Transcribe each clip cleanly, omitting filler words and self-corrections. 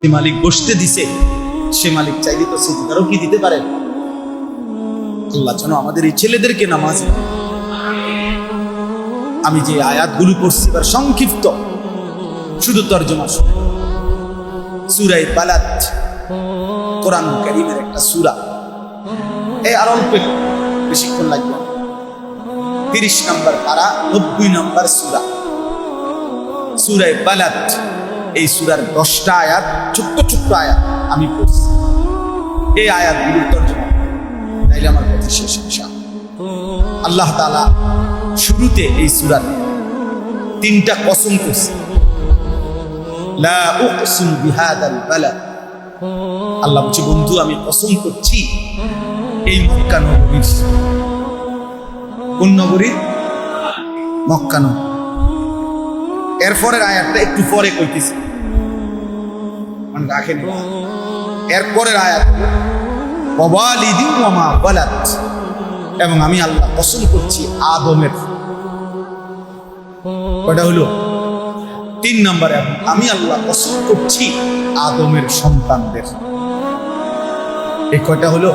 যে মালিক বসতে দিছে সে মালিক চাইলে তো সিজদারও কি দিতে পারে। আল্লাহ যেন আমাদের এই ছেলেদেরকে নামাজ, আমি যে আয়াতগুলো পড়ছি এবার সংক্ষিপ্ত শুধু তরজমা শুনে। সূরা বালাদ কোরআন কারীমের একটা সূরা, এই আর অল্প বেশিক্ষণ লাগবে। 30 নম্বর পারা 90 নম্বর সূরা, সূরা বালাদ। এই সূরার 10টা আয়াত, ছোট্ট ছোট্ট আয়াত আমি পড়ছি। এই আয়াতগুলোর তরজমা তাইলে আমার কথা শেষ ইনশাআল্লাহ। আল্লাহ তাআলা শুরুতে এই সূরার 3টা কসম করছে। লা উকসিমু বিহাদাল বালাদ, আল্লাহ বলছে বন্ধু আমি কসম করছি এই মক্কা নগরীর। কোন নগরী? মক্কা নগরী। এরপরের আয়াতটা একটু পরে কইতেছি, মানে রাখেন। এরপরের আয়াত ওয়ালিদি ওয়া মা ওয়ালাদ, এবং আমি আল্লাহ কসম করছি আদমের। কয়টা হলো? 3 নম্বরে আমি আল্লাহ কসম করছি আদমের সন্তানদের। এই কয়টা হলো?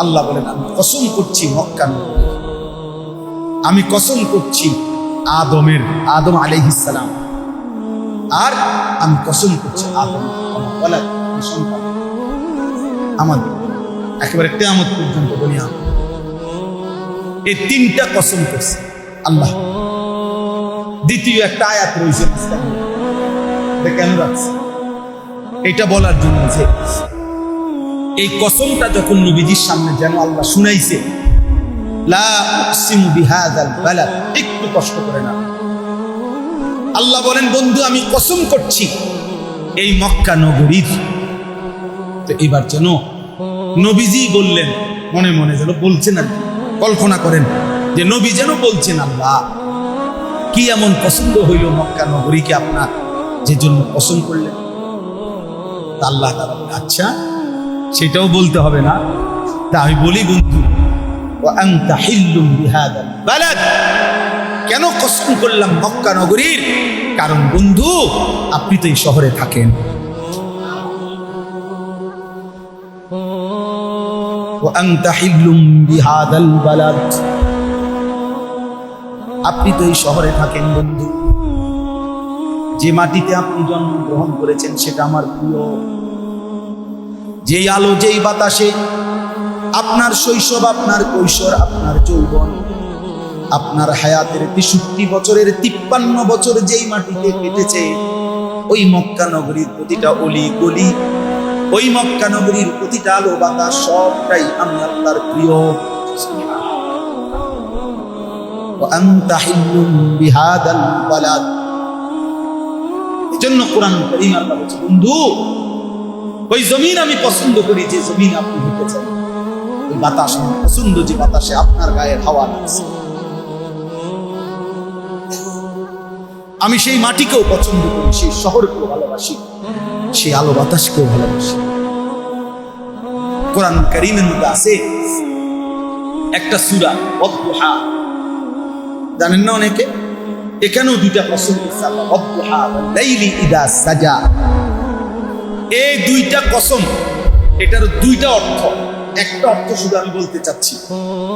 আল্লাহ বলেন আমি কসম করছি মক্কা নগরীর, আমি কসম করছি আদমের, আদম আলাইহিস সালাম, আর আমি কসম করছি আদম ওয়ালাদ সন্তান আমাদের একেবারে কিয়ামত পর্যন্ত দুনিয়া। এই 3টা কসম করছে আল্লাহ। দ্বিতীয় একটা আয়াত রয়েছে কেন রাখছে? এটা বলার জন্য যে এই কসমটা যখন নবীজির সামনে যেন আল্লাহ শুনাইছে, লা উকসিমু বিহাযাল বালাদ, একটু কষ্ট করে না। আল্লাহ বলেন বন্ধু আমি কসম করছি এই মক্কা নগরীর। তো এবার যেন নবীজি বললেন, মনে মনে যেন বলছেন, আর কল্পনা করেন যে নবী যেন বলছেন আল্লাহ কি এমন পছন্দ হইল মক্কা নগরীকে আপনার, যে জন্য কসম করলেন। আল্লাহ তাআলা আচ্ছা সেটাও বলতে হবে না, তা আমি বলি বন্ধু ওয়া আনতা হিল্লুম বিহাদাল বালাদ, কেন কসম করলাম মক্কা নগরীর? কারণ বন্ধু আপনি তো এই শহরে থাকেন। ওয়া আনতা হিল্লুম বিহাদাল বালাদ, আপনি তো এই শহরে থাকেন বন্ধু। যে মাটিতে আপনি জন্মগ্রহণ করেছেন সেটা আমার প্রিয়। যেই আলো যেই বাতাসে আপনার শৈশব, আপনার কৈশোর, আপনার যৌবন, আপনার হায়াতের 63 বছরের 53 বছর যেই মাটিতে কেটেছে, ওই মক্কা নগরীর প্রতিটা অলি গলি, ওই মক্কা নগরীর প্রতিটা আলো বাতাস সবটাই আমি আল্লাহর প্রিয়। وأنت حل بهذا البلد, এজন্য কোরআন কারীম আল্লাহ বলছে বন্ধু ওই জমিন আমি পছন্দ করি যে জমিন আপনি হেঁটেছেন, ওই বাতাস আমি পছন্দ যে বাতাসে আপনার গায়ের হাওয়া লাগছে। আমি সেই মাটিকেও পছন্দ করি, সেই শহরকেও ভালোবাসি, সেই আলো বাতাসকেও ভালোবাসি। কোরআন কারীমের মধ্যে আছে একটা সূরা ওয়াদুহা, জানেন না অনেকে? এখানেও 2টা কসম করছে আল্লাহ, ওয়াদুহা ওয়াল লাইলি ইযা সাজা। এই 2টা কসম, এটার 2টা অর্থ। একটা অর্থ শুধু আমি বলতে চাচ্ছি।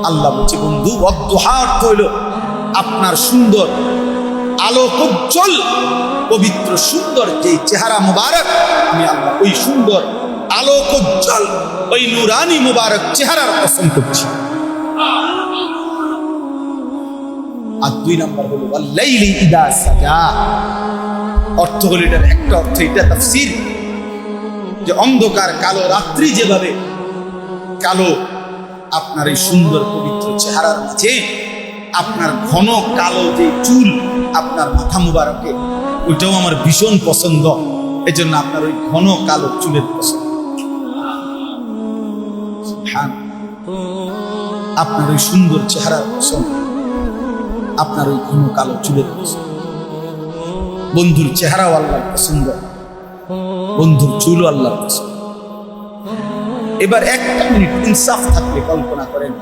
আল্লাহ বলছে বন্ধু ওয়াদুহা অর্থ হলো আপনার সুন্দর আলোকোজ্জ্বল পবিত্র সুন্দর যে চেহারা মুবারক, আমি আল্লাহ ওই সুন্দর আলোকোজ্জ্বল ওই নূরানি মুবারক চেহারার কসম করছি। আর 2 নম্বর হলো ওয়াল লাইলি ইযা সাজা, অর্থ হলো এটার একটা অর্থ, এটা তাফসীর, যে অন্ধকার কালো রাত্রি যেভাবে কালো, আপনার এই সুন্দর পবিত্র চেহারার মাঝে আপনার ঘন কালো যে চুল আপনার মাথা মুবারকে, ওইটাও আমার ভীষণ পছন্দ। এজন্য আপনার ওই ঘন কালো চুলের পছন্দ। আপনার ওই সুন্দর চেহারার পছন্দ, আপনার ওই ঘন কালো চুলের পছন্দ। বন্ধুর চেহারাও আল্লাহর পছন্দ, বন্ধুর চুলও আল্লাহর পছন্দ। এবার 1 মিনিট ইনসাফ থাকলে কল্পনা করেন,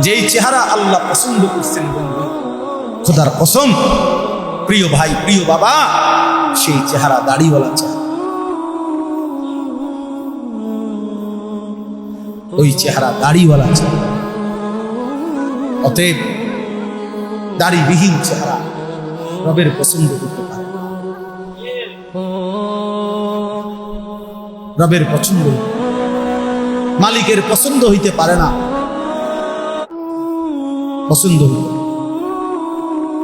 যেই চেহারা আল্লাহ পছন্দ করছেন বন্ধু, খোদার কসম, প্রিয় ভাই প্রিয় বাবা, সেই চেহারা দাড়িওয়ালা চেহারা, ওই চেহারা দাড়িওয়ালা চেহারা। অতএব দাড়িবিহীন চেহারা রবের পছন্দ হতে পারে, রবের পছন্দ, মালিকের পছন্দ হইতে পারে না, পছন্দ হইতে।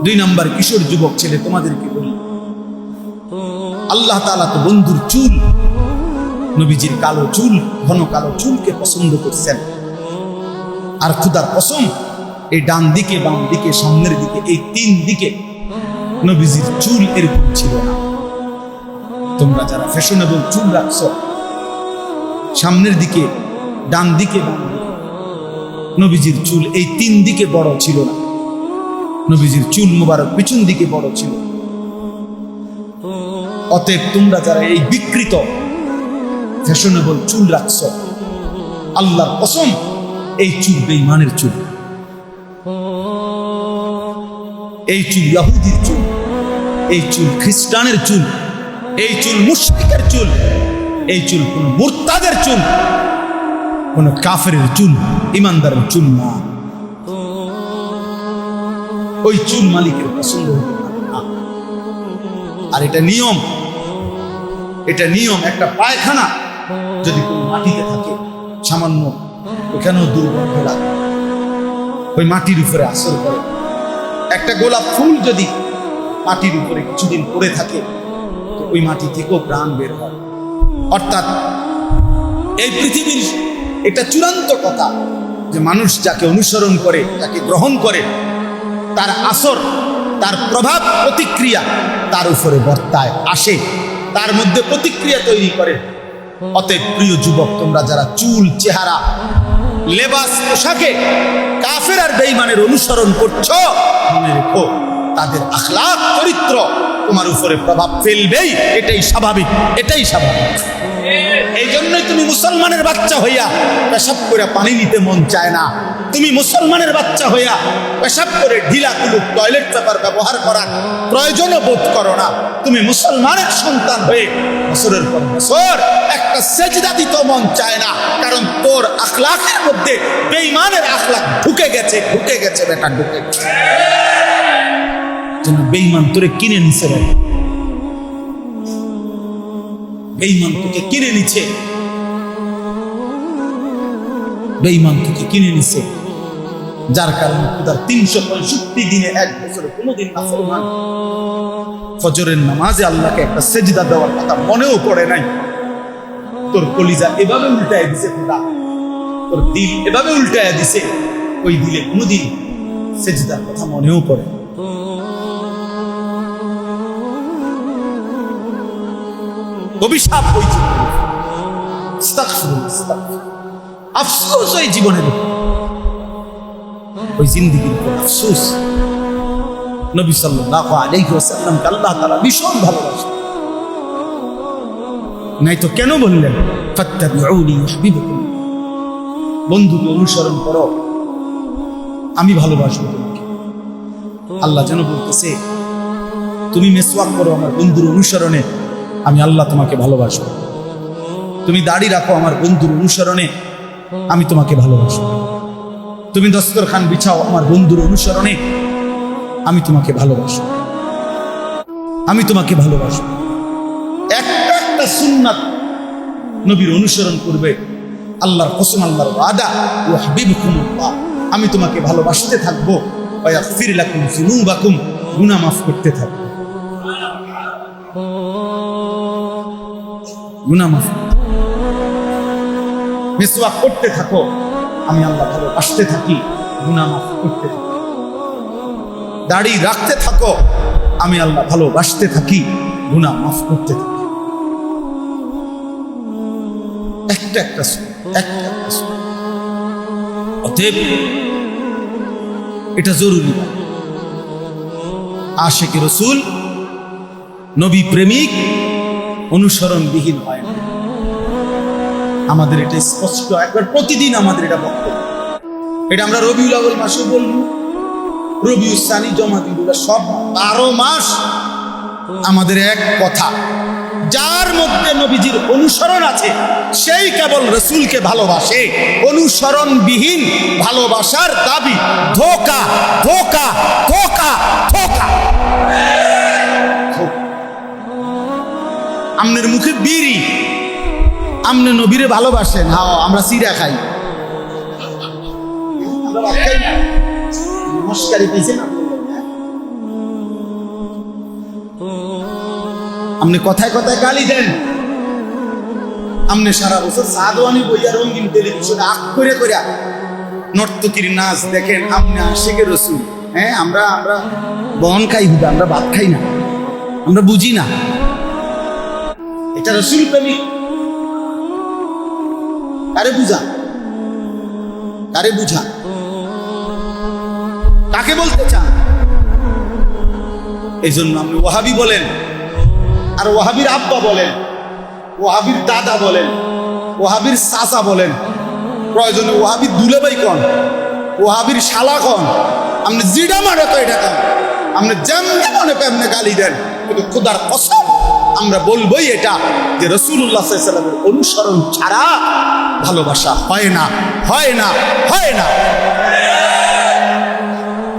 2 নম্বর, কিশোর যুবক ছেলে, তোমাদেরকে বলি, আল্লাহ তাআলা তো বন্ধুর চুল, নবীজির কালো চুল, ঘন কালো চুলকে পছন্দ করছেন। আর খুদার কসম, এই ডান দিকে, বাম দিকে, সামনের দিকে, এই 3 দিকে নবীজির চুল এরকম ছিল না। তোমরা যারা ফ্যাশনেবল চুল রাখছো, সামনের দিকে, ডান দিকে, বাম দিকে, নবীজির চুল এই 3 দিকে বড় ছিল না। নবীজির চুল মুবারক পিছন দিকে বড় ছিল। অতএব তোমরা যারা এই বিকৃত ফ্যাশনেবল চুল রাখছো, আল্লাহর কসম, এই চুল বেঈমানের চুল, এই চুল ইহুদির চুল, এই চুল খ্রিস্টানের চুল, এই চুল মুশরিকের চুল, এই চুল কোন মুরতাদের চুল, কোন কাফেরের চুল, ইমানদারের চুল না। ওই চুল মালিকের পছন্দ হতে পারে না। আর এটা নিয়ম, এটা নিয়ম। একটা পায়খানা যদি কোনো মাটিতে থাকে, সামান্য ওখানেও দুর্গন্ধ লাগে, ওই মাটির উপরে আসর করে। একটা গোলাপ ফুল যদি মাটির উপরে কিছুদিন পড়ে থাকে, তো ওই মাটি থেকেও প্রাণ বের হয়। অর্থাৎ এই পৃথিবীর এটা চূড়ান্ত কথা যে মানুষ যাকে অনুসরণ করে, যাকে গ্রহণ করে, তার আসর, তার প্রভাব, প্রতিক্রিয়া তার উপরে বর্তায়, আসে, তার মধ্যে প্রতিক্রিয়া তৈরি করে। অতএব প্রিয় যুবক, তোমরা যারা চুল, চেহারা, লেবাস, পোশাকে কাফের আর বেঈমানের অনুসরণ করছো, মনে রেখো তাদের আখলাক, চরিত্র তোমার উপরে প্রভাব ফেলবেই। এটাই স্বাভাবিক, এটাই স্বাভাবিক। এই জন্যই তুমি মুসলমানের বাচ্চা হইয়া পেশাব করে পানি নিতে মন চায় না। তুমি মুসলমানের বাচ্চা হইয়া পেশাব করে ঢিলা কুলুক টয়লেট পেপার ব্যবহার করার প্রয়োজনও বোধ করো না। তুমি মুসলমানের সন্তান হয়ে বছরের পর বছর একটা সেজদা দিতে মন চায় না, কারণ তোর আখলাকের মধ্যে বেঈমানের আখলাক ঢুকে গেছে, ঢুকে গেছে বেটা, ঢুকে গেছে। যেন বেঈমান তোরে কিনে নিছে, বেঈমান তোকে কিনে নিচ্ছে, বেঈমান তোকে কিনে নিছে, যার কারণে খোদার 365 দিনে 1 বছরে কোনোদিন নাফরমান ফজরের নামাজে আল্লাহকে একটা সেজদা দেওয়ার কথা মনেও পড়ে নাই। তোর কলিজা এভাবে উল্টায় দিছে খোদা, তোর দিল এভাবে উল্টায় দিছে, ওই দিলে কোনোদিন সেজদার কথা মনেও পড়ে। অভিশাপ হয়েছে, আফসোস ওই জীবনের, ওই জিন্দেগির উপর আফসোস। নবী সাল্লাল্লাহু আলাইহি ওয়াসাল্লামকে আল্লাহ তাআলা ভীষণ ভালোবাসেন, নাই তো কেন বললেন ফাত্তাবিউনি ইউহিব্বুকুম, বন্ধুকে অনুসরণ করো, আমি ভালোবাসবো তোমাকে। আল্লাহ যেন বলতেছে, তুমি মেসওয়াক করো আমার বন্ধুর অনুসরণে, আমি আল্লাহ তোমাকে ভালোবাসবো। তুমি দাড়ি রাখো আমার বন্ধুর অনুসরণে, আমি তোমাকে ভালোবাসবো। তুমি দস্তরখান বিছাও আমার বন্ধুর অনুসরণে, আমি তোমাকে ভালোবাসবো, আমি তোমাকে ভালোবাসবো। একটা একটা সুন্নাত নবীর অনুসরণ করবে, আল্লাহর কসম, আল্লাহর ওয়াদা, ইউহিব্বুকুমুল্লাহ, আমি তোমাকে ভালোবাসতে থাকবো, ওয়া ইয়াগফির লাকুম যুনুবাকুম, গুনাহ মাফ করতে থাকবো, গুনাহ মাফ। মিসওয়াক করতে থাকো, আমি আল্লাহ ভালোবাসতে থাকি, গুনাহ মাফ করতে থাকি। দাড়ি রাখতে থাকো, আমি আল্লাহ ভালোবাসতে থাকি, গুনাহ মাফ করতে থাকি। একটা একটা একটা একটা। অতএব এটা জরুরি। আশিক রাসূল, নবী প্রেমিক অনুসরণবিহীন হয় না। আমাদের এটা স্পষ্ট, একবার প্রতিদিন আমাদের এটা বক্তব্য। এটা আমরা রবিউল আউয়াল মাসে বলবো, রবিউল সানি, জমাদিউল, সব 12 মাস আমাদের এক কথা, যার মধ্যে নবীজির অনুসরণ আছে সেই কেবল রসুলকে ভালোবাসে। অনুসরণবিহীন ভালোবাসার দাবি ধোঁকা, ধোঁকা, ধোঁকা, ধোঁকা। আমনের মুখে বিড়ি, আমনে নবীরে ভালোবাসেন। হ্যাঁ, আমরা চিড়া খাই, আমরা ভাত খাই না। নমস্কারই পেয়েছে না, আপনি কথায় কথায় গালি দেন। আপনি সারা বছর সাদওয়ানি বইয়া রঙিন টেলিভিশনে আখ করে করে নর্তকীর নাচ দেখেন। আপনি আশিকের রসুল। হ্যাঁ, আমরা বন খাই, হুদা আমরা ভাত খাই না, আমরা বুঝি না এটা রসুল প্রেমিক। কারে বুঝা, কারে বুঝা, কাকে বলতে চান? এই জন্য আপনি ওয়াহাবি বলেন, আর ওয়াহাবির আব্বা বলেন, ওয়াহাবির দাদা বলেন, ওয়াহাবির চাচা বলেন, প্রয়োজনে ওয়াহাবির দুলেভাই কন, ওয়াহাবির শালা কন, আপনি জিডা মানে তো এটা কন, আপনি যেমনি মনে পেমনে গালি দেন, কিন্তু খোদার কসম আমরা বলবোই এটা যে রাসূলুল্লাহ সাল্লাল্লাহু আলাইহি ওয়াসাল্লামের অনুসরণ ছাড়া ভালোবাসা হয় না, হয় না, হয় না।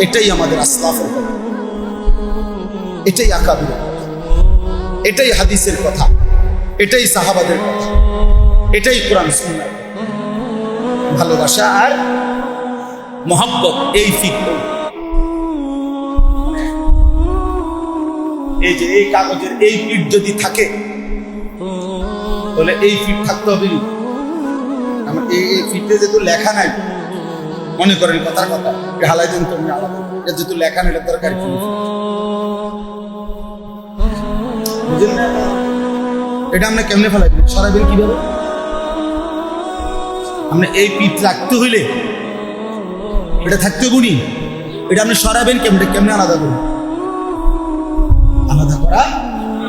এটাই আমাদের আসলাফের কথা, এটাই আকাবির, এটাই হাদিসের কথা, এটাই সাহাবাদের কথা, এটাই কোরআন সুন্নাহ। ভালোবাসা আর মোহাব্বত এই ফিট, এই যে এই কাগজের এই ফিট যদি থাকে তাহলে এই ফিট থাকতে হবে। আমার এই ফিটে যেহেতু লেখা নাই, মনে করেন কথার কথা হালাই দিন তুমি আলাদা, যেহেতু লেখা নেই দরকার কি? এটা আমরা কেমনে ফেলাইবেন, সরাবেন কিভাবে? আপনি এই পিঠ রাখতে হইলে এটা থাকতে বুনি, এটা আপনি সরাবেন কেমনে, কেমনে আলাদা করবেন? আলাদা করা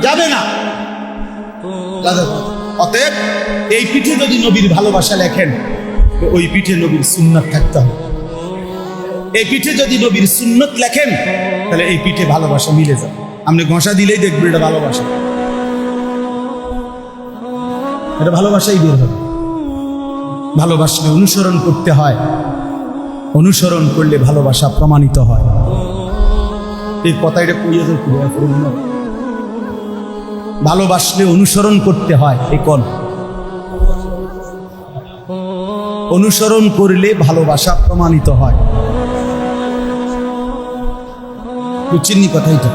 যাবে না। অতএব এই পিঠে যদি নবীর ভালোবাসা লেখেন, ওই পিঠে নবীর সুন্নাত থাকতে হবে। এই পিঠে যদি নবীর সুন্নত লেখেন, তাহলে এই পিঠে ভালোবাসা মিলে যাবে। আপনি ঘষা দিলেই দেখবেন এটা ভালোবাসা, এটা ভালোবাসাই বের হবে। ভালোবাসলে অনুসরণ করতে হয়, অনুসরণ করলে ভালোবাসা প্রমাণিত হয়। এই কথাটা কইয়া তো ভালোবাসলে অনুসরণ করতে হয়। এই কোন অনুসরণ করলে ভালোবাসা প্রমাণিত হয়, বুঝছেননি কথাই তো?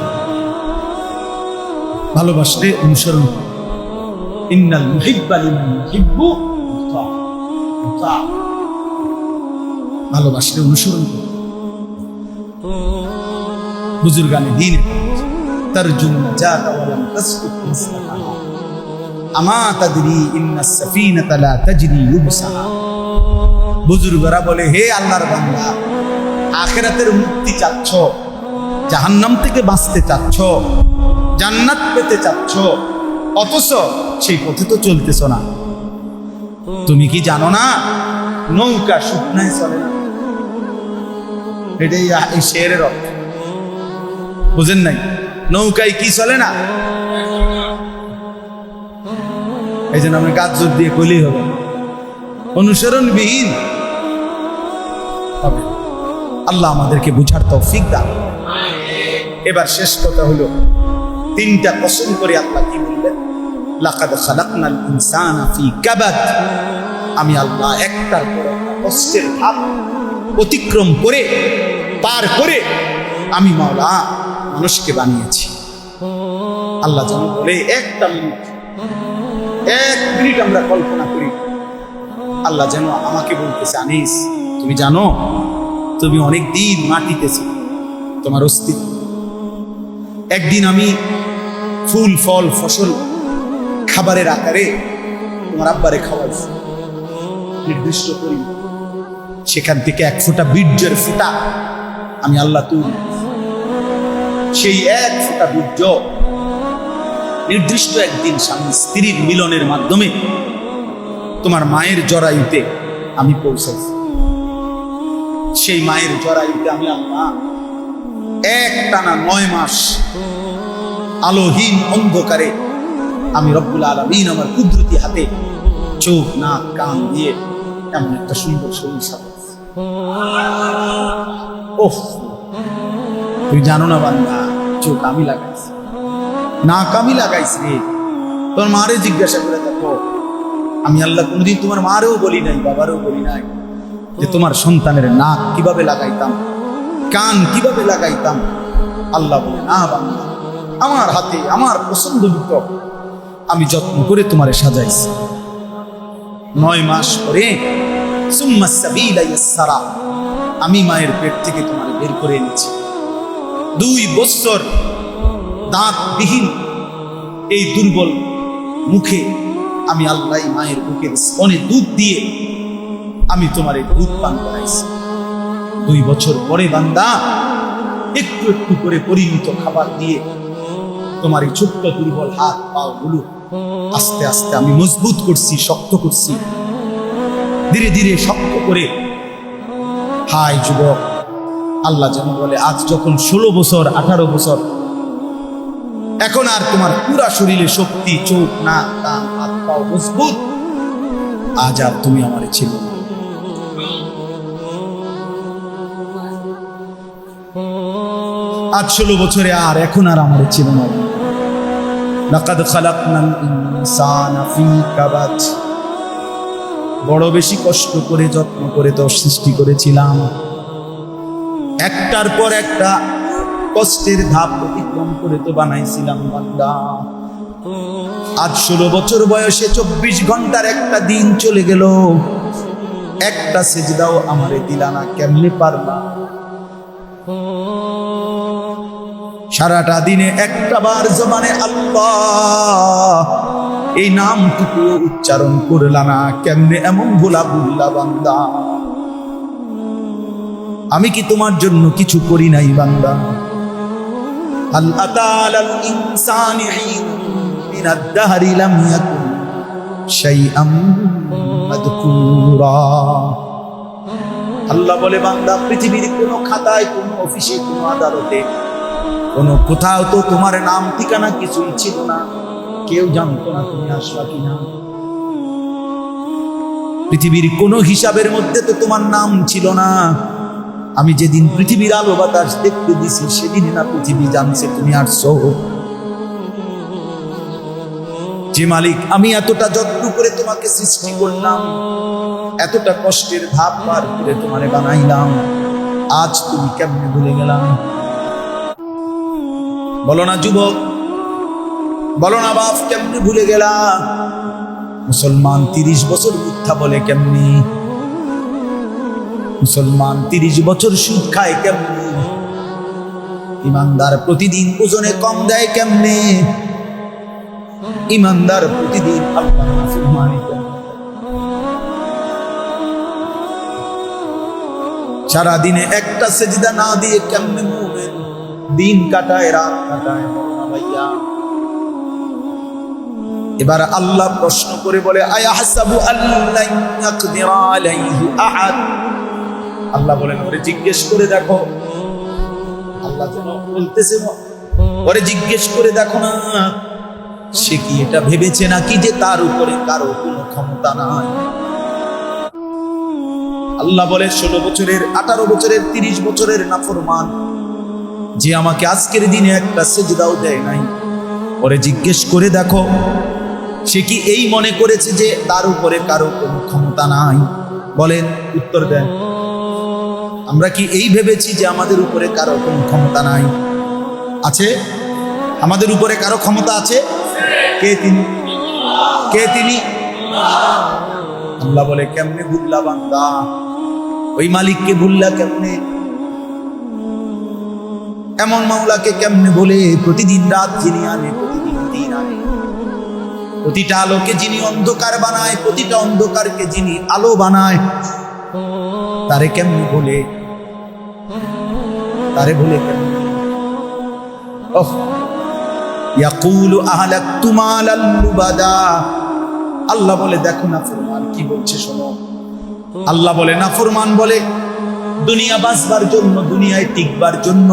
ভালোবাসলে অনুসরণ, ইন্নাল মুহিব্বা লিমান ইউহিব্বু মুতা। ভালোবাসলে অনুসরণ করো। বুজুর্গানে দিন তারজুন নাজাতা ওয়া লাম তাসকুত মিসলাহা আমা তাদরি ইন্নাস সাফিনাতা লা তাজরি ইউবসাহা। বুজুর্গরা বলে, হে আল্লাহর বান্দা, আখিরাতের মুক্তি চাচ্ছ, জাহান্নাম থেকে বাঁচতে চাচ্ছ, জান্নাত পেতে চাচ্ছ, অথচ সেই পথে তো চলতেছ না। তুমি কি জানো না নৌকা শুকনায় চলে না? এটাই এই শেরের অর্থ, বুঝেন নাই? নৌকায় কি চলে না? এই জন্য আমি গাছ জোর দিয়ে কইলেই হবে, অনুসরণবিহীন হবে। আল্লাহ আমাদেরকে বুঝার তৌফিক দান। এবার শেষ কথা হলো, তিনটা কসম করে আল্লাহ কি বললেন? লাকাদ খালাকনাল ইনসানা ফি কাবাদ। আমি আল্লাহ একটার পর একটা কষ্টের ধাপ অতিক্রম করে, পার করে আমি মাওলা মানুষকে বানিয়েছি। আল্লাহ যেন বলে, একটা মিনিট, এক মিনিট আমরা কল্পনা করি, আল্লাহ যেন আমাকে বলতেছে, আনিস তুমি জানো তুমি অনেক দিন মাটিতে ছিলে, তোমার অস্তিত্ব। একদিন আমি ফুল ফল ফসল খাবারের আকারে তোমার আব্বারে খাওয়াইছি, নির্দিষ্ট করি, সেখান থেকে এক ফোঁটা বীর্যের ফোঁটা আমি আল্লাহ তুলি। সেই এক ফোঁটা বীর্য নির্দিষ্ট একদিন স্বামী স্ত্রীর মিলনের মাধ্যমে তোমার মায়ের জরায়ুতে আমি পৌঁছাইছি। সেই মায়ের জরায়ুতে আমি আল্লাহ এক টানা 9 মাস আলোহীন অন্ধকারে আমি রব্বুল আলামিন আমার কুদরতি হাতে চোখ নাক কান দিয়ে এমন একটা সুন্দর শরীর সাজাইছি। ওহ, তুই জানো না বান্দা, চোখ আমি লাগাইছি, নাক আমি লাগাইছি রে। তোর মারে জিজ্ঞাসা করে দেখো, আমি আল্লাহ কোনদিন তোমার মারেও বলি নাই, বাবারও বলি নাই যে তোমার সন্তানের নাক কিভাবে লাগাইতাম, কান কিভাবে লাগাইতাম। আল্লাহ বলে, না বান্দা, আমার হাতে আমার পছন্দ মতো আমি যত্ন করে তোমারে সাজাইছি। 9 মাস পরে সুম্মা সাবিলা ইয়াসসারা, আমি মায়ের পেট থেকে তোমারে বের করে এনেছি। 2 বছর দাঁতবিহীন এই দুর্বল মুখে আমি আল্লাহ মায়ের বুকের স্তনে দুধ দিয়ে আমি তোমারে দুধ পান করাইছি। 2 বছর পরে বান্দা একটু একটু করে পরিমিত খাবার দিয়ে তোমার এই ছোট্ট দুর্বল হাত পা গুলো আস্তে আস্তে আমি মজবুত করছি, শক্ত করছি, ধীরে ধীরে শক্ত করে। হাই যুবক, আল্লাহ যেন বলে আজ যখন 16 বছর 18 বছর, এখন আর তোমার পুরা শরীরে শক্তি, চোখ নাক কান হাত পা মজবুত, আজ আর তুমি আমার ছিল না। আজ 16 বছরে আর এখন আর আমার ছিল না। লাকাদ খালাকনাল ইনসানা ফি কাবাদ, বড় বেশি কষ্ট করে যত্ন করে তো সৃষ্টি করেছিলাম, একটার পর একটা কষ্টের ধাপ অতিক্রম করে তো বানাইছিলাম বান্দা। আজ 16 বছর বয়সে 24 ঘন্টার একটা দিন চলে গেল, একটা সেজদাও আমারে দিলা না, কেমনে পারবা? সারাটা দিনে একটা বার জবানে আল্লাহ এই নামটুকু উচ্চারণ করলা না, কেমনে এমন ভোলা ভুল্লা বান্দা? আমি কি তোমার জন্য কিছু করি নাই বান্দা? হাল আতালাল ইনসানি হিনুন মিনাদ দাহরি লাম ইয়াকুন শাইআম মাযকুরা। আল্লাহ বলে, বান্দা, পৃথিবীর কোনো খাতায়, কোনো অফিসে, কোনো আদালতে, কোনো কোথাও তো তোমার নাম ঠিকানা কিছুই ছিল না, কেউ জানতো না তুমি আসবা কিনা। পৃথিবীর কোনো হিসাবের মধ্যে তো তোমার নাম ছিল না। আমি যেদিন পৃথিবীর আলো বাতাস দেখতে দিছি, সেদিন না পৃথিবী জানছে তুমি আসছো। যে মালিক আমি এতটা যত্ন করে তোমাকে সৃষ্টি করলাম, এতটা কষ্টের ধাপ পার করে তোমারে বানাইলাম, আজ তুমি কেমনে ভুলে গেলাম? বলো না যুবক, বলো না বাপ, কেমনে ভুলে গেলা? মুসলমান 30 বছর মিথ্যা বলে কেমনি? মুসলমান 30 বছর সুদ খায় কেমনি? ইমানদার প্রতিদিন ওজনে কম দেয় কেমনে? ইমানদার প্রতিদিন আল্লাহর নাফরমানি করে। সারা দিনে একটা সেজদা না দিয়ে কেমনে মুমিন দিন কাটায়, রাত কাটায়? ভাইয়া, এবার আল্লাহ প্রশ্ন করে বলে, আয়াহসাবু আল্লা ইয়াকদিরা আলাইহি আহাদ। আল্লাহ বলেন, ওরে জিজ্ঞেস করে দেখো। আল্লাহ যেন বলতেছে, ওরে জিজ্ঞেস করে দেখো না, সে কি এটা ভেবেছে নাকি যে তার উপরে কারো কোনো ক্ষমতা নাই? আল্লাহ বলে, 16 বছরের 18 বছরের 30 বছরের নাফরমান যে আমাকে আজকের দিনে একটা সেজদাও দেয় নাই, ওরে জিজ্ঞেস করে দেখো, সে কি এই মনে করেছে যে তার উপরে কারো কোনো ক্ষমতা নাই? বলেন, উত্তর দেন। আমরা কি এই ভেবেছি যে আমাদের উপরে কারো কোনো ক্ষমতা নাই? আছে? আমাদের উপরে কারো ক্ষমতা আছে? কে তিনি? কে তিনি? আল্লাহ বলে, কেমনে ভুললা বান্দা? ওই মালিককে ভুললা কেমনে? এমন মাওলাকে কেমনে বলে? প্রতিদিন রাত যিনি আনে, প্রতিদিন দিন আনে, প্রতিটা আলোকে যিনি অন্ধকার বানায়, প্রতিটা অন্ধকারকে যিনি আলো বানায়, তারে কেমনে বলে? তারে বলে কেমনে? ওহ, ইয়াকুলু আহলাকতু মালাল লুবাদা। আল্লাহ বলে, দেখো নাফরমান কি বলছে, শোনো। আল্লাহ বলে, নাফরমান বলে দুনিয়া বাঁচবার জন্য, দুনিয়ায় টিকবার জন্য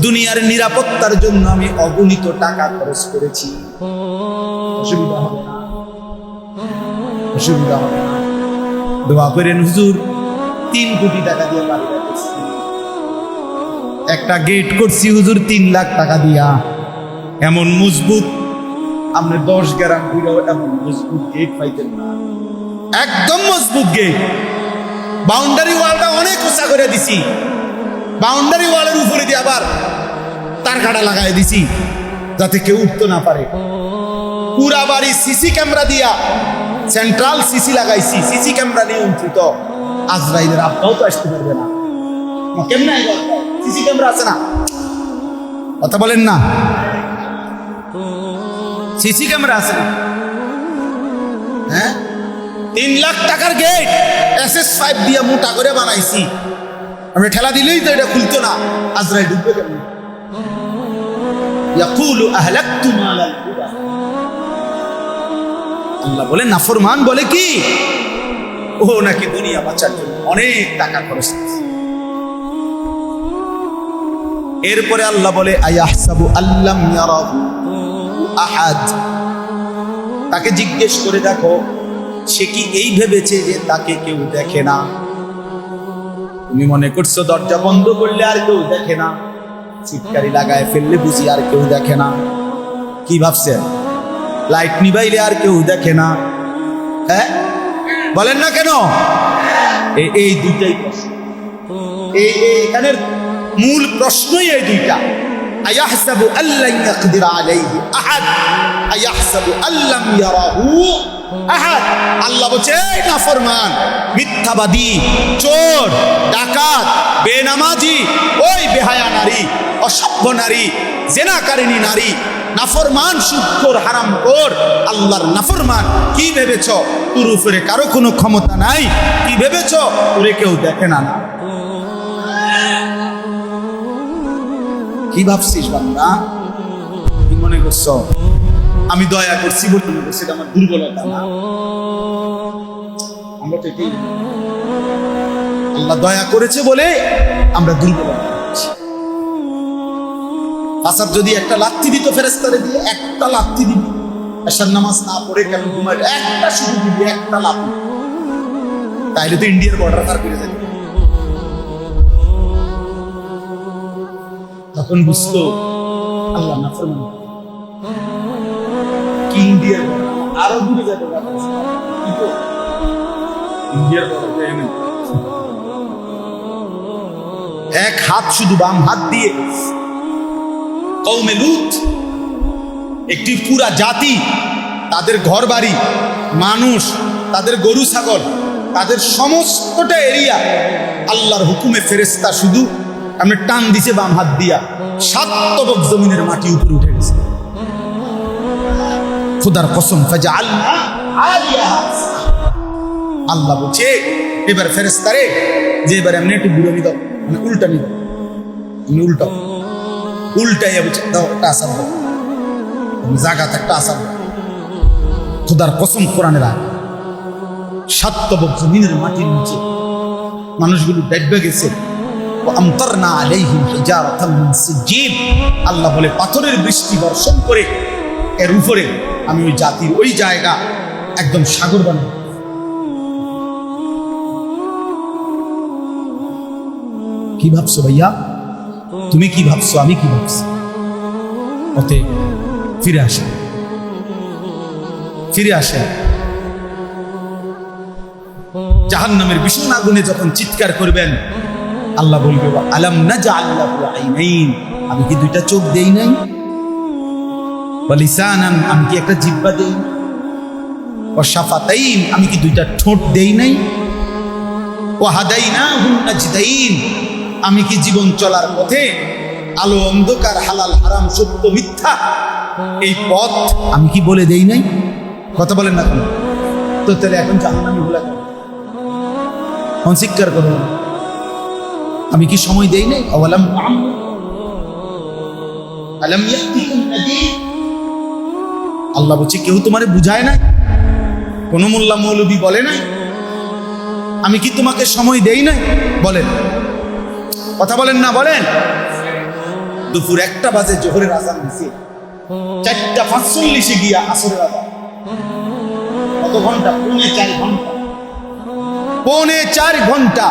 দুনিয়ার নিরাপত্তার জন্য আমি অগণিত টাকা খরচ করেছি, অসুবিধা হবে না, অসুবিধা হবে না। দোয়া করেন হুজুর 3 কোটি টাকা দিয়ে বাড়ি বানিয়েছি, একটা গেট করছি হুজুর 3 লাখ টাকা দিয়া, এমন মজবুত, আপনি 10 গ্রাম দিলেও এমন মজবুত গেট পাইতেন না, একদম মজবুত গেট। বাউন্ডারি ওয়ালটা অনেক উঁচা করে দিছি, বাউন্ডারি ওয়ালের উপরে দিয়ে আবার তার কাটা লাগাই দিছি যাতে কেউ উঠতে না পারে। পুরা বাড়ি সিসি ক্যামেরা দিয়া, সেন্ট্রাল সিসি লাগাইছি, সিসি ক্যামেরা নিয়ন্ত্রিত, আজরাইলের আব্বাও তো আসতে পারবে না। কেমনে সিসি ক্যামেরা আছে না, কথা বলেন না, সিসি ক্যামেরা আছে না, হ্যাঁ 3 লাখ টাকার গেট SS5 দিয়ে মোটা করে বানাইছি, আমরা ঠেলা দিলেই তো এটা খুলতো না, আজরাইল ঢুকবে কেমন? ইয়াকুলু আহলাকতু মালাল হুদা, আল্লাহ বলে নাফরমান বলে কি ও নাকি দুনিয়া বাঁচার জন্য অনেক টাকা খরচ করেছে। এরপরে আল্লাহ বলে আয়াহসাবু আল্লাম ইয়ারাহু আহাদ, তাকে জিজ্ঞেস করে দেখো সে কি এই ভেবেছে যে তাকে কেউ দেখে না? তুমি মনে করছো দরজা বন্ধ করলে আর কেউ দেখে না, চিৎকারি লাগায় ফেললে বুঝি আর কেউ দেখে না? কি ভাবছেন লাইট নিবাইলে আর কেউ দেখে না? হ্যাঁ বলেন না কেন? এই দুইটাই প্রশ্ন, এখানের মূল প্রশ্নই এই দুইটা। আয়াহসাবু আল্লাম ইয়াকদির আলাইহি আহাদ, আয়াহসাবু আল্লাম ইয়ারাহু আহাদ। আল্লাহ বলছে নাফরমান, মিথ্যাবাদী, চোর, ডাকাত, বেনামাজি, ওই বেহায়া নারী, অসভ্য নারী, জেনাকারিনী নারী, নাফরমান, সুদখোর, হারামখোর, আল্লাহর নাফরমান, কি ভেবেছ তোর উপরে কারো কোনো ক্ষমতা নাই? কি ভেবেছ তোরে কেউ দেখে না? না, কি ভাবছিস বান্দা? কি মনে করছ আমি দয়া করছি বলে মনে করছি এটা আমার দুর্বলতা? না, আমরা তো এটাই, আল্লাহ দয়া করেছে বলে আমরা দুর্বলতা করছি। আসার যদি একটা লাথি দিত ফেরেশতারে দিয়ে, একটা লাথি দিবি, এশার নামাজ না পড়ে কেন ঘুমায়, একটা শুধু দিবি, একটা লাথি, তাইলে তো ইন্ডিয়ার বর্ডার পার করে যাবে। তখন বুঝতো আল্লাহ নাফরমান কি ইন্ডিয়ার বর্ডার আরো দূরে যাবে, ইন্ডিয়ার বর্ডার এক হাত শুধু বাম হাত দিয়ে কওমে লূত, একটি পুরা জাতি, তাদের ঘর বাড়ি, মানুষ, তাদের গরু ছাগল, তাদের সমস্তটা এরিয়া আল্লাহর হুকুমে ফেরেশতা শুধু আমি টান দিছে বাম হাত দিয়া, 7 তবক জমিনের মাটি উপরে উঠে গেছে। খোদার কসম, ফাজআলনা আলিয়াহা, আল্লাহ বলছে এবার ফেরেশতারে যে এবার এমনি একটু ঘুরে দাও, মানে উল্টা নিয়ে দাও, উল্টা উল্টাইয়া বলছে দাও একটা আসার দাও, জায়গাতে একটা আসার দাও। খোদার কসম, কোরআনের আয়াত, 7 তবক জমিনের মাটির নিচে মানুষগুলো ডেডবে গেছে। আমতারনা আলাইহিম হিজারাতাম মিন সিজিল, আল্লাহ বলে পাথরের বৃষ্টি বর্ষণ করে এর উপরে আমি ওই জাতির ওই জায়গা একদম সাগর বানাবো। কি ভাবছো ভাইয়া? তুমি কি ভাবছো? আমি কি ভাবছি? ওতে ফিরে আসে, ফিরে আসে। জাহান্নামের ভীষণ আগুনে যখন চিৎকার করবেন, আল্লাহ বলবে আলাম নাজআল লাহু আইনাইন, আমি কি 2টা চোখ দেই নাই? ওয়া লিসানান, আমি কি একটা জিহ্বা দেই? ওয়া শাফাতাইন, আমি কি 2টা ঠোঁট দেই নাই? ওয়া হাদাইনাহু নাজদাইন, আমি কি জীবন চলার পথে আলো অন্ধকার, হালাল হারাম, সত্য মিথ্যা, এই পথ আমি কি বলে দেই নাই? কথা বলেন না কেন? তো তাহলে এখন জাহান্নামী হলা কেন? অস্বীকার করো, আমি কি সময় দেই নাই? আওয়ালাম আলাম ইয়াতিকুম নাযীর, আল্লাহ বলছে কেউ তোমারে বুঝায় না? কোন মোল্লা মৌলবী বলে না আমি কি তোমাকে সময় দেই নাই? বলেন, কথা বলেন না, বলেন। দুপুর 1টা বাজে জোহরের আজান দিছে, 4:45 গিয়া আসরের আজান। কত ঘন্টা? পৌনে 4 ঘন্টা।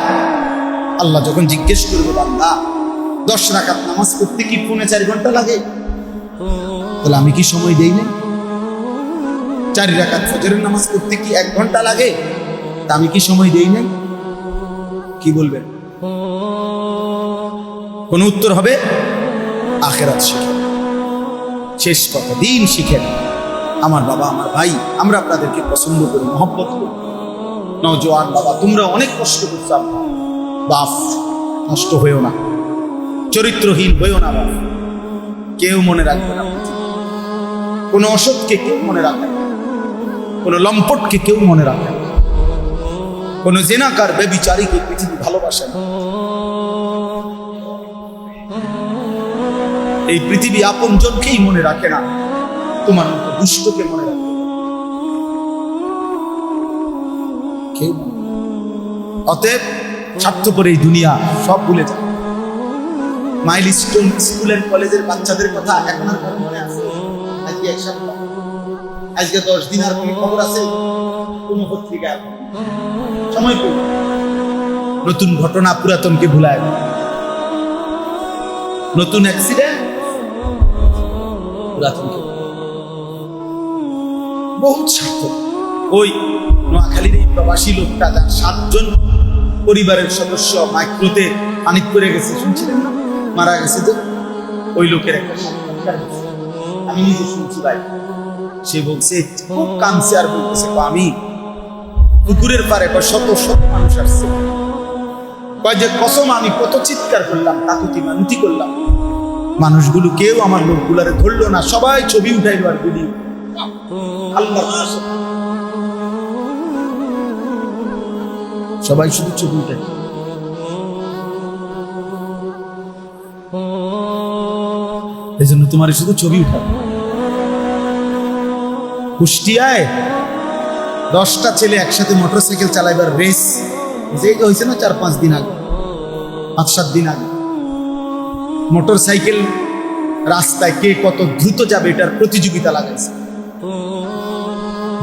আল্লাহ যখন জিজ্ঞেস করবে, বান্দা 10 রাকাত নামাজ পড়তে কি পৌনে 4 ঘন্টা লাগে? তাহলে আমি কি সময় দেই না? 4 রাকাত ফজরের নামাজ পড়তে কি 1 ঘন্টা লাগে? তা আমি কি সময় দেই না? কি বলবেন? কোন উত্তর হবে? আখিরাত শিখেন, শেষ কথা দিন শিখেন। আমার বাবা, আমার ভাই, আমরা আপনাদেরকে পছন্দ করি, মহব্বত করি। নওজোয়ান বাবা, তোমরা অনেক কষ্ট করছো। বাপ, নষ্ট হয়েও না, চরিত্রহীন হয়েও না। বাপ, কেউ মনে রাখবে না। কোনো অসৎকে কেউ মনে রাখে না, কোনো লম্পটকে কেউ মনে রাখে না, কোনো জেনাকার বেবিচারীকে পৃথিবী ভালোবাসে না। এই পৃথিবী আপনজনকেই মনে রাখে না, তোমার মতো দুষ্টকে মনে রাখে কেউ। অতএব স্বার্থপর এই দুনিয়া সব ভুলে যায়। মাইলস্টোন স্কুল এন্ড কলেজের বাচ্চাদের কথা এখন আর মনে আছে? আজকে 1 সপ্তাহ, আজকে 10 দিন, আর কোনো খবর আছে? কোনো পত্রিকায় সময় পেল। নতুন ঘটনা পুরাতনকে ভুলায়, নতুন অ্যাক্সিডেন্ট পুরাতনকে। বহুত স্বার্থ। ওই নোয়াখালীর এই প্রবাসী লোকটা, যার 7 জন পরিবারের সদস্য মাইক্রোতে পানিত করে গেছে, শুনছিলেন না? মারা গেছে। যে ওই লোকের একটা সাক্ষাৎকার আমি নিজে শুনছি ভাই। সে বলছে, খুব কাঁদছে আর বলতেছে, আমি পুকুরের পারে শত শত মানুষ আসছে, কয় যে কসম আমি কত চিৎকার করলাম, কাকুতি মানতি করলাম, মানুষগুলো কেউ আমার লোকগুলারে ধরলো না, সবাই ছবি উঠাইলো আর ভিডিও। আল্লাহ, সবাই শুধু ছবি উঠাই। এই জন্য তোমার শুধু ছবি উঠাও। কুষ্টিয়ায় 10টা ছেলে একসাথে মোটরসাইকেল চালাইবার রেস যে হয়েছে না 4-5 দিন আগে, 5-7 দিন আগে। মোটরসাইকেল রাস্তায় কে কত দ্রুত যাবে এটার প্রতিযোগিতা লাগাইছে।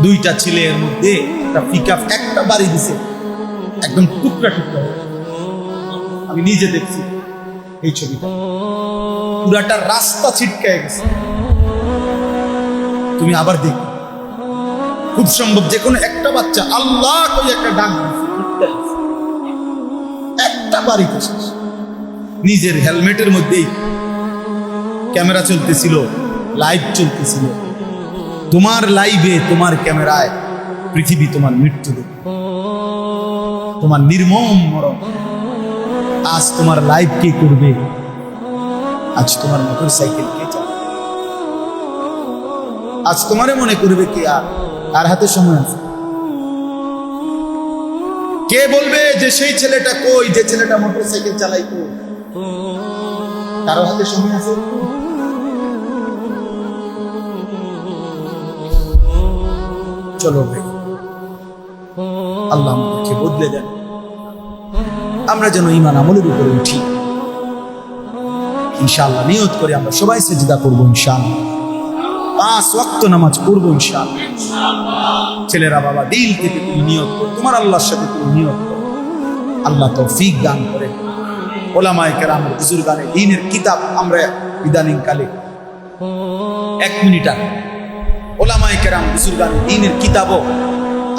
2টা ছেলের মধ্যে একটা পিকআপ একটা বাড়ি দিছে, একদম টুকরা টুকরা। আমি নিজে দেখছি এই ছবিটা, পুরাটা রাস্তা ছিটকায় গেছে। তুমি আবার দেখো, খুব সম্ভব যে কোনো একটা বাচ্চা আল্লাহ কই একটা ডাক দিছে, একটা বাড়িতে শেষ। নিজের হেলমেটের মধ্যেই ক্যামেরা চলতেছিল, লাইভ চলতেছিল। তোমার লাইভে, তোমার ক্যামেরায় পৃথিবী তোমার মৃত্যু দেবে, তোমার নির্মম মরণ। আজ তোমার লাইভ কে করবে? আজ তোমার মোটরসাইকেল কে চালাবে? আজ তোমারে মনে করবে কে? আর হাতে সময় আছে? কে বলবে যে সেই ছেলেটা কই, যে ছেলেটা মোটরসাইকেল চালাইতো? কারো হাতে সময় আছে? চলো ভাই, আল্লাহ আমাদেরকে বদলে দেন, আমরা যেন ঈমান আমলের উপরে উঠি। ইনশাআল্লাহ নিয়ত করে আমরা সবাই সিজদা করবো ইনশাআল্লাহ, 5 ওয়াক্ত নামাজ পড়বো ইনশাআল্লাহ। ছেলেরা বাবা দিল থেকে তুমি নিয়ত করো, তোমার আল্লাহর সাথে তুমি নিয়ত করো। আল্লাহ তৌফিক দান করে। ওলামায়ে কেরাম, বুজুর্গানে দ্বীনের কিতাব আমরা ইদানিং কালে 1 মিনিট আগে ওলামায়ে কেরাম, বুজুর্গানে দ্বীনের কিতাবও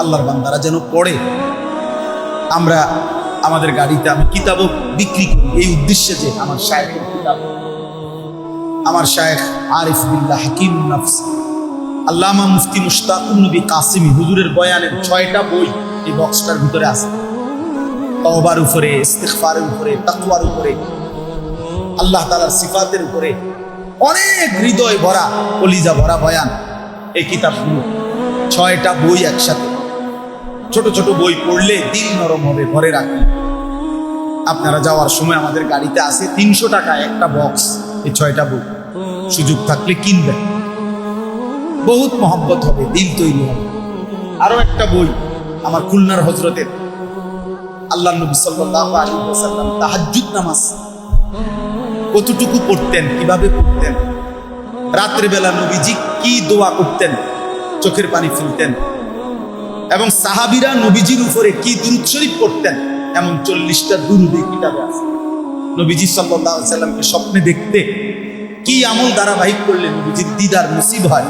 আল্লাহর বান্দারা যেন পড়ে। আমরা আমাদের গাড়িতে আমি কিতাবও বিক্রি করি এই উদ্দেশ্যে যে আমার শায়েখের কিতাব, আমার শায়েখ আরিফ বিল্লাহ হাকিম নফস আল্লামা মুফতি মুশতাকুন নবী কাসিমি হুজুরের বয়ানের 6টা বই এই বক্সটার ভিতরে আছে। তওবার উপরে, ইস্তিগফারের উপরে, তাকওয়ার উপরে, আল্লাহ তাআলার সিফাতের উপরে অনেক হৃদয় ভরা, কলিজা ভরা বয়ান এই কিতাবগুলো। 6টা বই একসাথে, ছোট ছোট বই পড়লে দিল নরম হবে। ঘরে রাখি, আপনারা যাওয়ার সময় আমাদের গাড়িতে আছে 300 টাকায় একটা বক্স, এই 6টা বই। সুযোগ থাকলে কিনবেন, বহুত মহব্বত হবে, দিল তৈরি হবে। আরো একটা বই আমার খুলনার হযরতের, আল্লাহ নবী সাল্লাল্লাহু আলাইহি ওয়াসাল্লাম তাহাজ্জুদ নামাজ কতটুকু পড়তেন, কিভাবে পড়তেন, রাত্রেবেলা নবীজি কি দোয়া করতেন, চোখের পানি ফেলতেন, এবং সাহাবীরা নবীজির উপরে কি দুরূদ শরীফ পড়তেন, এমন 40টা দুরূদ এই কিতাবে আছে। নবীজি সাল্লাল্লাহু আলাইহি সাল্লামকে স্বপ্নে দেখতে কি আমল ধারাবাহিক করলে নবীজির দিদার নসিব হয়,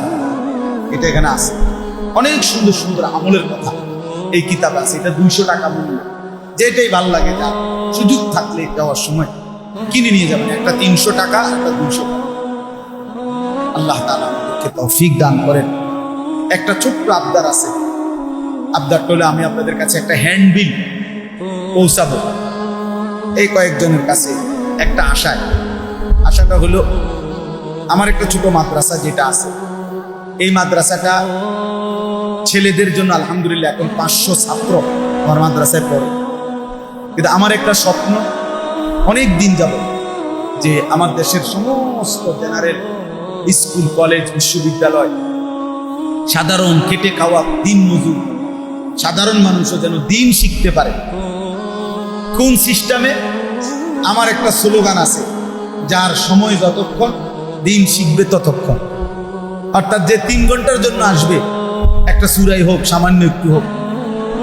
এটা এখানে আছে। অনেক সুন্দর সুন্দর আমলের কথা এই কিতাবে আছে। এটা 200 টাকা মূল্য, যেটাই ভাল লাগে যা সুযোগ থাকলে যাওয়ার সময় কিনে নিয়ে যাবেন। একটা 300 টাকা, একটা 200 টাকা। আল্লাহ তাআলা আমাদেরকে তৌফিক দান করেন। একটা ছোট্ট আবদার আছে, আবদারটা হলো আমি আপনাদের কাছে একটা হ্যান্ডবিল পৌঁছাবো এই কয়েকজনের কাছে একটা আশাটা হলো আমার একটা ছোট মাদ্রাসা যেটা আছে, এই মাদ্রাসাটা ছেলেদের জন্য আলহামদুলিল্লাহ এখন 500 ছাত্র আমার মাদ্রাসায় পড়ে। কিন্তু আমার একটা স্বপ্ন অনেক দিন যাব যে আমার দেশের সমস্ত জেনারেল স্কুল, কলেজ, বিশ্ববিদ্যালয়, সাধারণ খেটে খাওয়া দিন মজুর সাধারণ মানুষও যেন দিন শিখতে পারে। কোন সিস্টেমে? আমার একটা স্লোগান আছে, যার সময় যতক্ষণ দিন শিখবে ততক্ষণ। অর্থাৎ যে 3 ঘন্টার জন্য আসবে, একটা সূরাই হোক, সামান্য একটু হোক,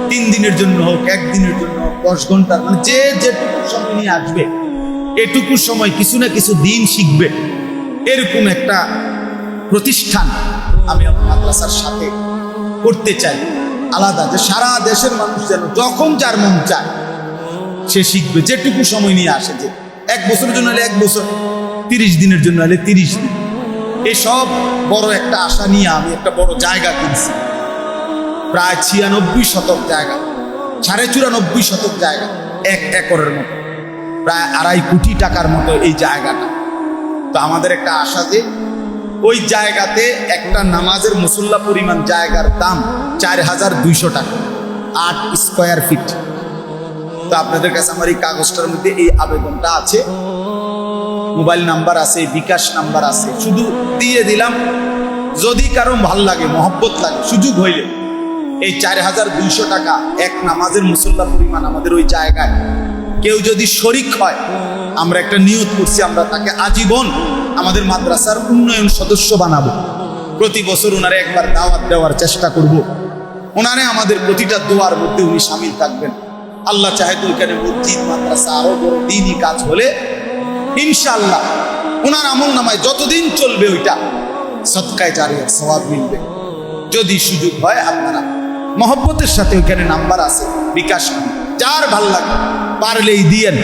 3 দিনের জন্য হোক, 1 দিনের জন্য হোক, 10 ঘন্টার, মানে যে যেটুকু সময় নিয়ে আসবে এটুকু সময় কিছু না কিছু দিন শিখবে, এরকম একটা প্রতিষ্ঠান আমি আমার মাদ্রাসার সাথে করতে চাই আলাদা, যে সারা দেশের মানুষ যেন যখন যার মন চায় সে শিখবে, যেটুকু সময় নিয়ে আসে। যে 1 বছরের জন্য হলে 1 বছর, 30 দিনের জন্য হলে 30 দিন। এসব বড় একটা আশা নিয়ে আমি একটা বড় জায়গা কিনছি, প্রায় 96 শতক জায়গা, 94.5 শতক জায়গা, 1 একরের মতো, প্রায় 2.5 কোটি টাকার মতো এই জায়গাটা। তো আমাদের একটা আশা যে ওই জায়গাতে একটা নামাজের মুসল্লা পরিমাণ জায়গার দাম 4200 টাকা, 8 স্কয়ার ফিট। তো আপনাদের কাছে আমার এই কাগজটার মধ্যে এই আবেদনটা আছে, মোবাইল নাম্বার আছে, বিকাশ নাম্বার আছে, শুধু দিয়ে দিলাম। যদি কারো ভাল লাগে, মহব্বত লাগে, সুযোগ হইলে এই 4200 টাকা এক নামাজের মুসল্লা পরিমাণ আমাদের ওই জায়গায় কেউ যদি শরিক হয়, আমরা একটা নিয়ত করছি, আমরা তাকে আজীবন আমাদের মাদ্রাসার উন্নয়ন সদস্য বানাবো। প্রতি বছর ওনারে একবার দাওয়াত দেওয়ার চেষ্টা করব, ওনারে আমাদের প্রতিটা দোয়ার মধ্যে উনি শামিল থাকবেন। আল্লাহ চাহে তো ওইখানে মসজিদ, মাদ্রাসা, আরো বড় দ্বীনি কাজ হলে ইনশাআল্লাহ ওনার আমল নামায় যতদিন চলবে ওইটা সদকায়ে জারিয়ার সওয়াব মিলবে। যদি সুযোগ হয় আপনারা মহব্বতের সাথে, ওইখানে নাম্বার আছে, বিকাশ, যার ভাল লাগে পারলেই দিয়েন,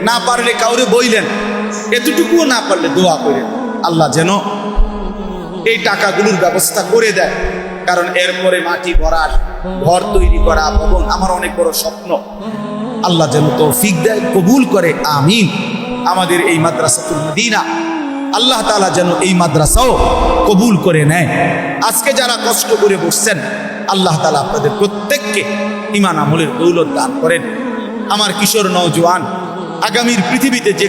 না পারলে কাউরে বইলেন, এতটুকুও না পারলে দোয়া করেন আল্লাহ যেন এই টাকাগুলোর ব্যবস্থা করে দেয়। কারণ এরপরে মাটি ভরার, ঘর তৈরি করা, ভবন, আমার অনেক বড় স্বপ্ন। আল্লাহ যেন তৌফিক দেয়, কবুল করে, আমিন। আমাদের এই মাদ্রাসাতুল মদিনা আল্লাহ তাআলা যেন এই মাদ্রাসাও কবুল করে নেয়। আজকে যারা কষ্ট করে বসছেন, আল্লাহ তাআলা আপনাদের প্রত্যেককে ঈমান আমলের দৌলত দান করেন। আমার কিশোর নওজোয়ান, আগামীর পৃথিবীতে যে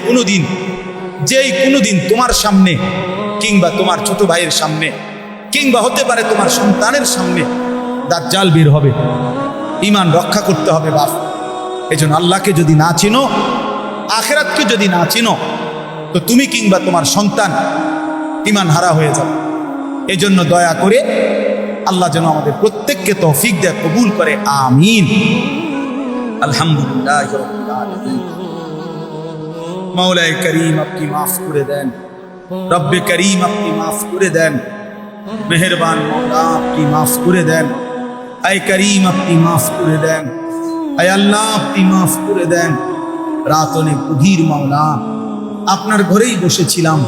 কোনো দিন তোমার সামনে কিংবা তোমার ছোট ভাইয়ের সামনে কিংবা হতে পারে তোমার সন্তানের সামনে দাজ্জাল বের হবে, ঈমান রক্ষা করতে হবে বাপ। এজন্য আল্লাহকে যদি না চিনো, আখিরাতকে যদি না চিনো, তো তুমি কিংবা তোমার সন্তান ঈমান হারা হয়ে যাবে। এজন্য দয়া করে আল্লাহ যেন আমাদের প্রত্যেককে তৌফিক দেয়, কবুল করে, আমিন। আলহামদুলিল্লাহ রাব্বিল আলামিন। মাওলায়ে করিম আপনি মাফ করে দেন, রব্বে করিম আপনি মাফ করে দেন, মেহেরবান মওলা আপনি মাফ করে দেন, আয় করিম আপনি মাফ করে দেন, আয় আল্লাহ আপনি মাফ করে দেন। রাত অনেক গভীর মাওলা, আপনার ঘরেই বসেছিলাম,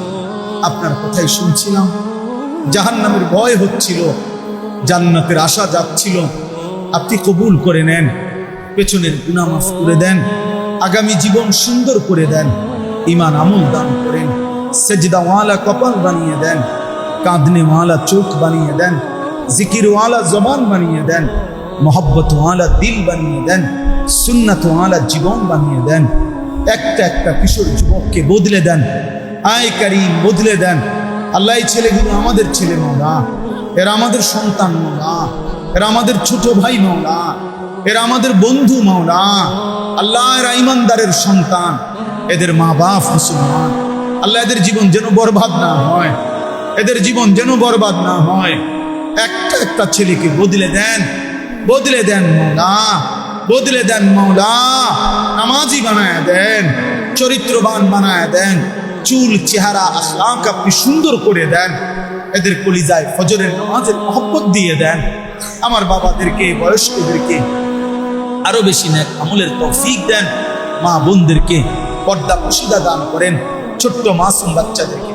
আপনার কথাই শুনছিলাম, জাহান্নামের ভয় হচ্ছিল, জান্নাতের আশা যাচ্ছিল, আপনি কবুল করে নেন, পেছনের গুনাহ মাফ করে দেন, আগামী জীবন সুন্দর করে দেন, ঈমান আমল দান করেন, সেজদাওয়ালা কপাল বানিয়ে দেন, কাঁদনেওয়ালা চোখ বানিয়ে দেন, জিকিরওয়ালা জবান বানিয়ে দেন, মহব্বতওয়ালা দিল বানিয়ে দেন, সুন্নাতওয়ালা জীবন বানিয়ে দেন। একটা একটা কিশোর যুবককে বদলে দেন, আয় করিম বদলে দেন। আল্লাহ এই ছেলেগুলো আমাদের ছেলে মাওলা, এরা আমাদের সন্তান মাওলা, এরা আমাদের ছোট ভাই মাওলা, এরা আমাদের বন্ধু মাওলা। আল্লাহ এরা ঈমানদারের সন্তান, এদের মা বাপ মুসলমান, আল্লাহ এদের জীবন যেন বরবাদ না হয়, এদের জীবন যেন বরবাদ না হয়। একটা একটা ছেলেকে বদলে দেন, বদলে দেন মৌলা, বদলে দেন মৌলা। নামাজি বানায় দেন, চরিত্রবান বানায় দেন, চুল চেহারা আখলাক আপনি সুন্দর করে দেন। এদের কলিজায় ফজরের নামাজের মহব্বত দিয়ে দেন। আমার বাবাদেরকে, বয়স্কদেরকে আরো বেশি নেক আমলের তৌফিক দেন। মা বোনদেরকে পর্দা পশিদা দান করেন, ছোট্ট মাসুম বাচ্চাদেরকে